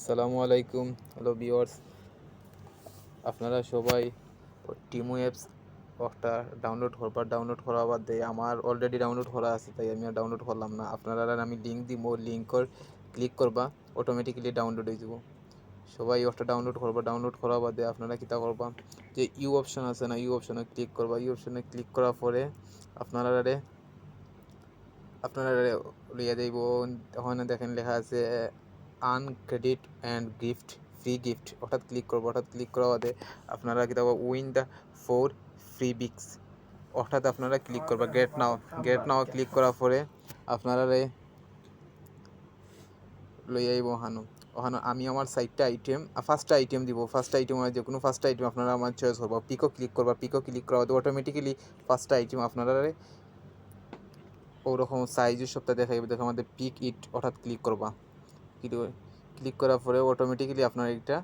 আসসালামু আলাইকুম। Hello viewers, আপনারা সবাই টিমু অ্যাপস একটা ডাউনলোড করা বাদ দিয়ে আমার অলরেডি ডাউনলোড করা আছে, তাই আমি আর ডাউনলোড করলাম না। আপনারা আমি লিঙ্ক দিব, লিঙ্কর ক্লিক করবা, অটোমেটিক্যালি ডাউনলোড হয়ে যাব। সবাই ওটা ডাউনলোড করবা। ডাউনলোড করা বাদে আপনারা কিতা করবা, যে ইউ অপশন আছে না, ইউ অপশনে ক্লিক করবা। ইউ অপশনে ক্লিক করার পরে আপনারা আপনারা লিয়ে দেব। ওখানে দেখেন লেখা আছে earn credit and gift, free gift. অর্থাৎ ক্লিক করবো। অর্থাৎ ক্লিক করার বাদে আপনারা কি দেবো, উইন দ্য 4 ফ্রি বিক্স। অর্থাৎ আপনারা ক্লিক করবা গেট নাও ক্লিক করার পরে আপনারা লই আইব ওখানে আমি আমার সাইটটা আইটেম ফার্স্ট আইটেম দিব। ফার্স্ট আইটেম যে কোনো ফার্স্ট আইটেম আপনারা আমার চয়েস করবো। পিকো ক্লিক করবা। পিকো ক্লিক করা বাদে অটোমেটিক্যালি ফার্স্ট আইটেম আপনারা ওরকম সাইজের সবটা দেখাইবে। দেখো আমাদের পিক ইট, অর্থাৎ ক্লিক করবা। ক্লিক করার পরে অটোমেটিক্যালি আপনার একটা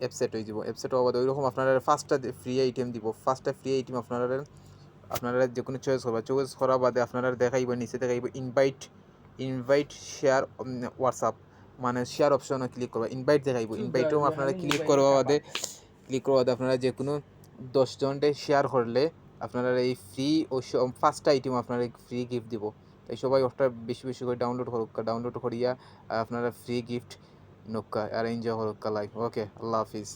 অ্যাপসেট হয়ে যাব। অ্যাপসেট হওয়া বাদে ওইরকম আপনারা ফার্স্টটা ফ্রি আইটেম দিব। ফার্স্টটা ফ্রি আইটেম আপনারা যে কোনো চয়েস করবা। চয়েস করার বাদে আপনারা দেখাইব, নিচে দেখাইব ইনভাইট শেয়ার হোয়াটসঅ্যাপ, মানে শেয়ার অপশনে ক্লিক করবা। ইনভাইট দেখাইব। ইনভাইটেও আপনারা ক্লিক করার বাদে আপনারা যে কোনো 10 জনকে শেয়ার করলে আপনারা এই ফ্রি ও ফার্স্ট আইটেম আপনারা ফ্রি গিফট দিব। তাই সবাই ওটা বেশি বেশি করে ডাউনলোড করিয়া আপনারা ফ্রি গিফট নক্কা আর এনজয় করুক লাইফ। ওকে, আল্লাহ হাফিজ।